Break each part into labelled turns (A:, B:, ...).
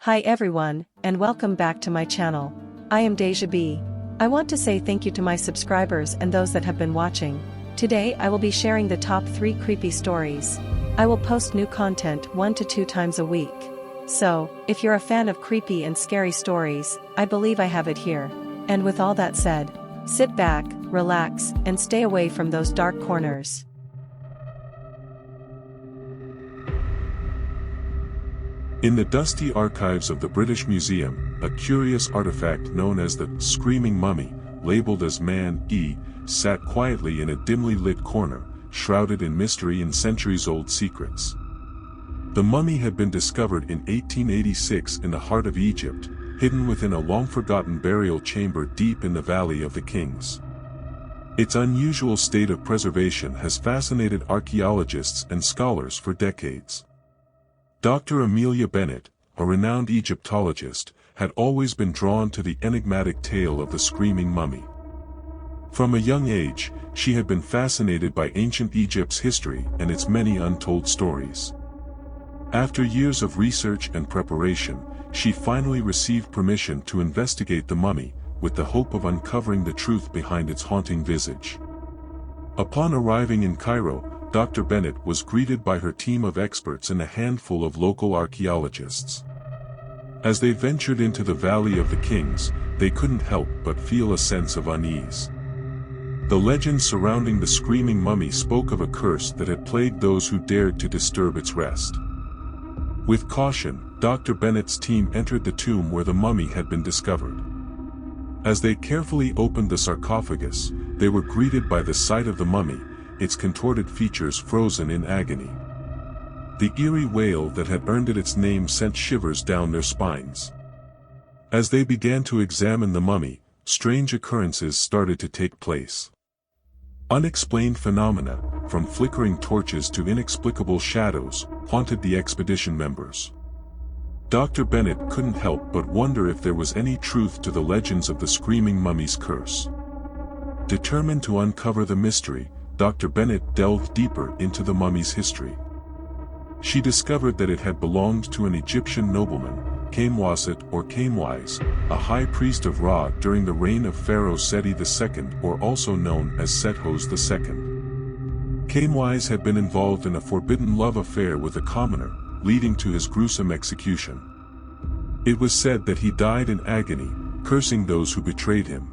A: Hi everyone, and welcome back to my channel. I am Deja B. I want to say thank you to my subscribers and those that have been watching. Today I will be sharing the top 3 creepy stories. I will post new content 1 to 2 times a week. So, if you're a fan of creepy and scary stories, I believe I have it here. And with all that said, sit back, relax, and stay away from those dark corners.
B: In the dusty archives of the British Museum, a curious artifact known as the Screaming Mummy, labeled as Man E, sat quietly in a dimly lit corner, shrouded in mystery and centuries-old secrets. The mummy had been discovered in 1886 in the heart of Egypt, hidden within a long-forgotten burial chamber deep in the Valley of the Kings. Its unusual state of preservation has fascinated archaeologists and scholars for decades. Dr. Amelia Bennett, a renowned Egyptologist, had always been drawn to the enigmatic tale of the Screaming Mummy. From a young age, she had been fascinated by ancient Egypt's history and its many untold stories. After years of research and preparation, she finally received permission to investigate the mummy, with the hope of uncovering the truth behind its haunting visage. Upon arriving in Cairo, Dr. Bennett was greeted by her team of experts and a handful of local archaeologists. As they ventured into the Valley of the Kings, they couldn't help but feel a sense of unease. The legend surrounding the Screaming Mummy spoke of a curse that had plagued those who dared to disturb its rest. With caution, Dr. Bennett's team entered the tomb where the mummy had been discovered. As they carefully opened the sarcophagus, they were greeted by the sight of the mummy, its contorted features frozen in agony. The eerie wail that had earned it its name sent shivers down their spines. As they began to examine the mummy, strange occurrences started to take place. Unexplained phenomena, from flickering torches to inexplicable shadows, haunted the expedition members. Dr. Bennett couldn't help but wonder if there was any truth to the legends of the Screaming Mummy's curse. Determined to uncover the mystery, Dr. Bennett delved deeper into the mummy's history. She discovered that it had belonged to an Egyptian nobleman, Kamwaset or Kamwise, a high priest of Ra during the reign of Pharaoh Seti II, or also known as Sethos II. Kamwise had been involved in a forbidden love affair with a commoner, leading to his gruesome execution. It was said that he died in agony, cursing those who betrayed him.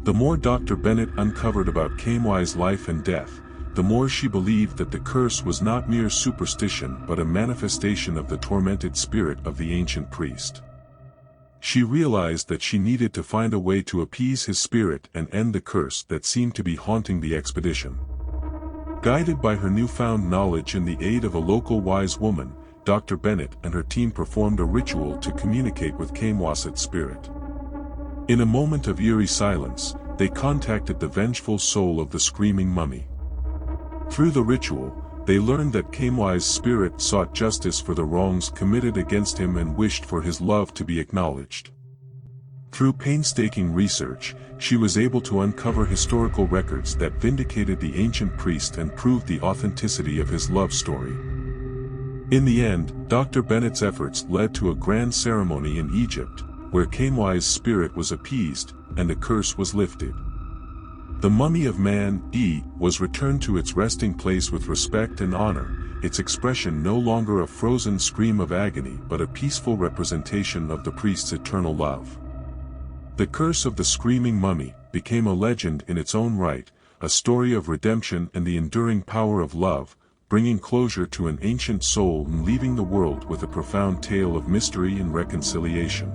B: The more Dr. Bennett uncovered about Kamwise's life and death, the more she believed that the curse was not mere superstition but a manifestation of the tormented spirit of the ancient priest. She realized that she needed to find a way to appease his spirit and end the curse that seemed to be haunting the expedition. Guided by her newfound knowledge and the aid of a local wise woman, Dr. Bennett and her team performed a ritual to communicate with Kamwaset's spirit. In a moment of eerie silence, they contacted the vengeful soul of the Screaming Mummy. Through the ritual, they learned that Kamwise's spirit sought justice for the wrongs committed against him and wished for his love to be acknowledged. Through painstaking research, she was able to uncover historical records that vindicated the ancient priest and proved the authenticity of his love story. In the end, Dr. Bennett's efforts led to a grand ceremony in Egypt, where Kamwise's spirit was appeased, and the curse was lifted. The mummy of Man E was returned to its resting place with respect and honor, its expression no longer a frozen scream of agony but a peaceful representation of the priest's eternal love. The curse of the Screaming Mummy became a legend in its own right, a story of redemption and the enduring power of love, bringing closure to an ancient soul and leaving the world with a profound tale of mystery and reconciliation.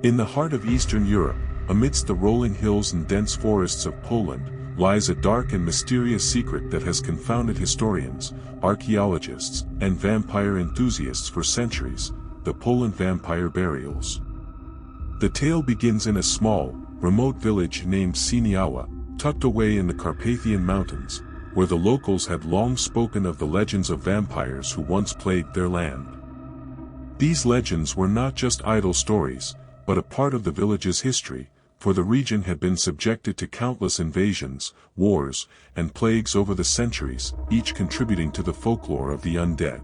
B: In the heart of Eastern Europe, amidst the rolling hills and dense forests of Poland, lies a dark and mysterious secret that has confounded historians, archaeologists, and vampire enthusiasts for centuries: the Poland vampire burials. The tale begins in a small, remote village named Sieniawa, tucked away in the Carpathian Mountains, where the locals had long spoken of the legends of vampires who once plagued their land. These legends were not just idle stories, but a part of the village's history, for the region had been subjected to countless invasions, wars, and plagues over the centuries, each contributing to the folklore of the undead.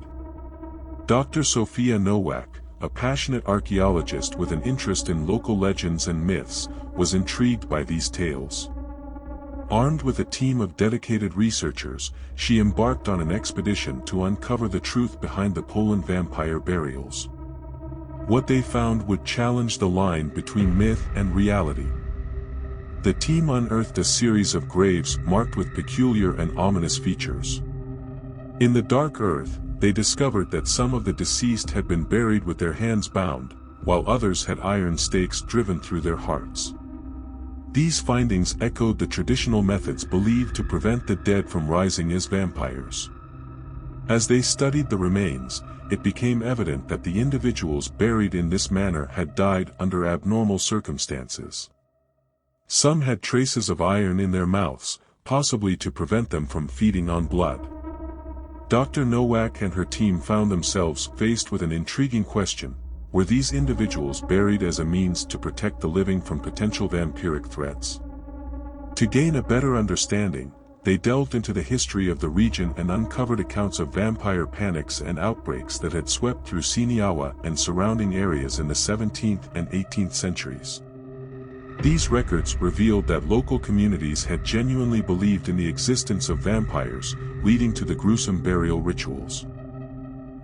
B: Dr. Sophia Nowak, a passionate archaeologist with an interest in local legends and myths, was intrigued by these tales. Armed with a team of dedicated researchers, she embarked on an expedition to uncover the truth behind the Poland vampire burials. What they found would challenge the line between myth and reality. The team unearthed a series of graves marked with peculiar and ominous features. In the dark earth, they discovered that some of the deceased had been buried with their hands bound, while others had iron stakes driven through their hearts. These findings echoed the traditional methods believed to prevent the dead from rising as vampires. As they studied the remains, it became evident that the individuals buried in this manner had died under abnormal circumstances. Some had traces of iron in their mouths, possibly to prevent them from feeding on blood. Dr. Nowak and her team found themselves faced with an intriguing question: were these individuals buried as a means to protect the living from potential vampiric threats? To gain a better understanding, they delved into the history of the region and uncovered accounts of vampire panics and outbreaks that had swept through Siniawa and surrounding areas in the 17th and 18th centuries. These records revealed that local communities had genuinely believed in the existence of vampires, leading to the gruesome burial rituals.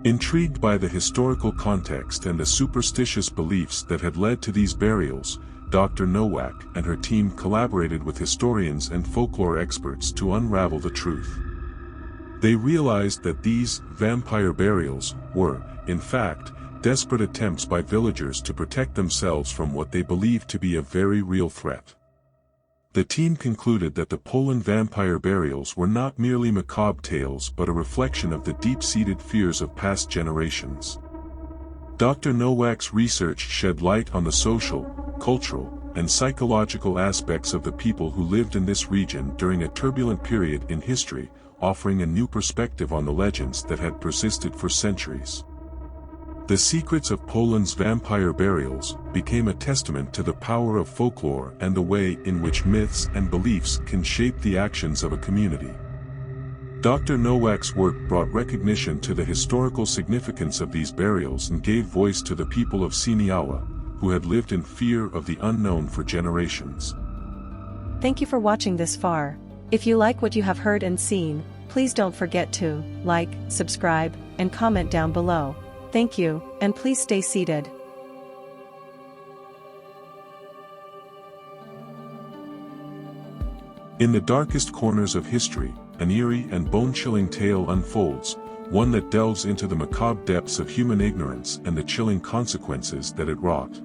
B: Intrigued by the historical context and the superstitious beliefs that had led to these burials, Dr. Nowak and her team collaborated with historians and folklore experts to unravel the truth. They realized that these vampire burials were, in fact, desperate attempts by villagers to protect themselves from what they believed to be a very real threat. The team concluded that the Poland vampire burials were not merely macabre tales but a reflection of the deep-seated fears of past generations. Dr. Nowak's research shed light on the social, cultural, and psychological aspects of the people who lived in this region during a turbulent period in history, offering a new perspective on the legends that had persisted for centuries. The secrets of Poland's vampire burials became a testament to the power of folklore and the way in which myths and beliefs can shape the actions of a community. Dr. Nowak's work brought recognition to the historical significance of these burials and gave voice to the people of Siniawa, who had lived in fear of the unknown for generations.
A: Thank you for watching this far. If you like what you have heard and seen, please don't forget to like, subscribe, and comment down below. Thank you, and please stay seated.
B: In the darkest corners of history, an eerie and bone-chilling tale unfolds, one that delves into the macabre depths of human ignorance and the chilling consequences that it wrought.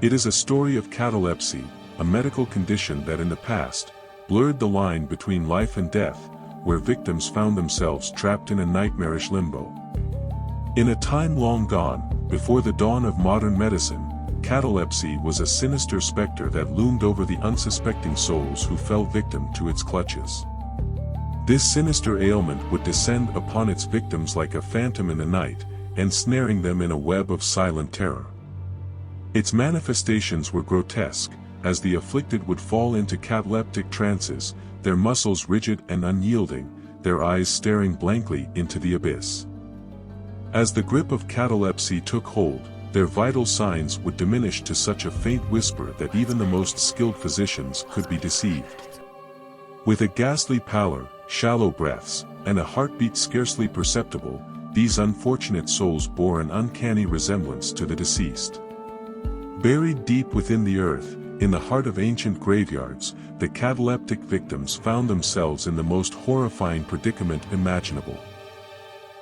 B: It is a story of catalepsy, a medical condition that in the past blurred the line between life and death, where victims found themselves trapped in a nightmarish limbo. In a time long gone, before the dawn of modern medicine, catalepsy was a sinister specter that loomed over the unsuspecting souls who fell victim to its clutches. This sinister ailment would descend upon its victims like a phantom in the night, ensnaring them in a web of silent terror. Its manifestations were grotesque, as the afflicted would fall into cataleptic trances, their muscles rigid and unyielding, their eyes staring blankly into the abyss. As the grip of catalepsy took hold, their vital signs would diminish to such a faint whisper that even the most skilled physicians could be deceived. With a ghastly pallor, shallow breaths, and a heartbeat scarcely perceptible, these unfortunate souls bore an uncanny resemblance to the deceased. Buried deep within the earth, in the heart of ancient graveyards, the cataleptic victims found themselves in the most horrifying predicament imaginable.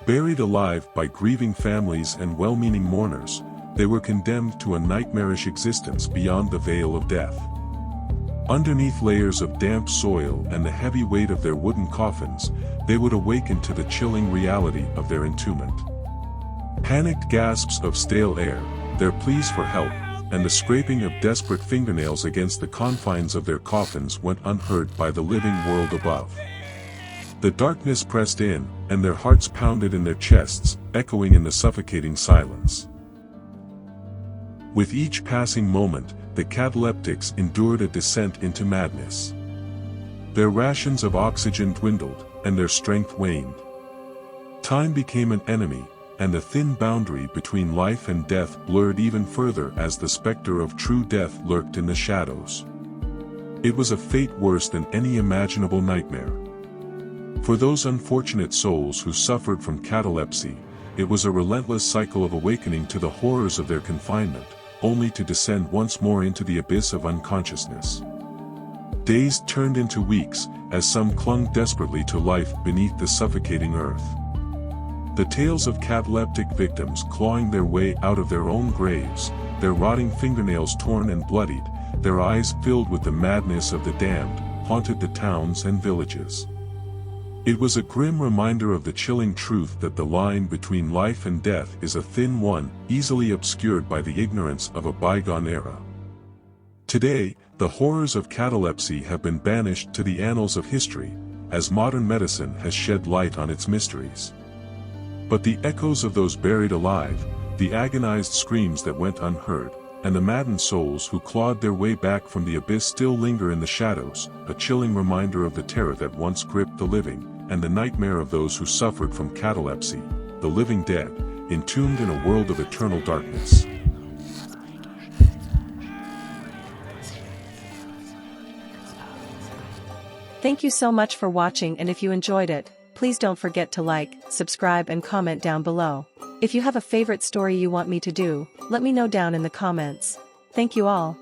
B: Buried alive by grieving families and well-meaning mourners, they were condemned to a nightmarish existence beyond the veil of death. Underneath layers of damp soil and the heavy weight of their wooden coffins, they would awaken to the chilling reality of their entombment. Panicked gasps of stale air, their pleas for help, and the scraping of desperate fingernails against the confines of their coffins went unheard by the living world above. The darkness pressed in, and their hearts pounded in their chests, echoing in the suffocating silence. With each passing moment, the cataleptics endured a descent into madness. Their rations of oxygen dwindled, and their strength waned. Time became an enemy, and the thin boundary between life and death blurred even further as the specter of true death lurked in the shadows. It was a fate worse than any imaginable nightmare. For those unfortunate souls who suffered from catalepsy, it was a relentless cycle of awakening to the horrors of their confinement, only to descend once more into the abyss of unconsciousness. Days turned into weeks, as some clung desperately to life beneath the suffocating earth. The tales of cataleptic victims clawing their way out of their own graves, their rotting fingernails torn and bloodied, their eyes filled with the madness of the damned, haunted the towns and villages. It was a grim reminder of the chilling truth that the line between life and death is a thin one, easily obscured by the ignorance of a bygone era. Today, the horrors of catalepsy have been banished to the annals of history, as modern medicine has shed light on its mysteries. But the echoes of those buried alive, the agonized screams that went unheard, and the maddened souls who clawed their way back from the abyss still linger in the shadows, a chilling reminder of the terror that once gripped the living, and the nightmare of those who suffered from catalepsy, the living dead, entombed in a world of eternal darkness.
A: Thank you so much for watching, and if you enjoyed it, please don't forget to like, subscribe and comment down below. If you have a favorite story you want me to do, let me know down in the comments. Thank you all.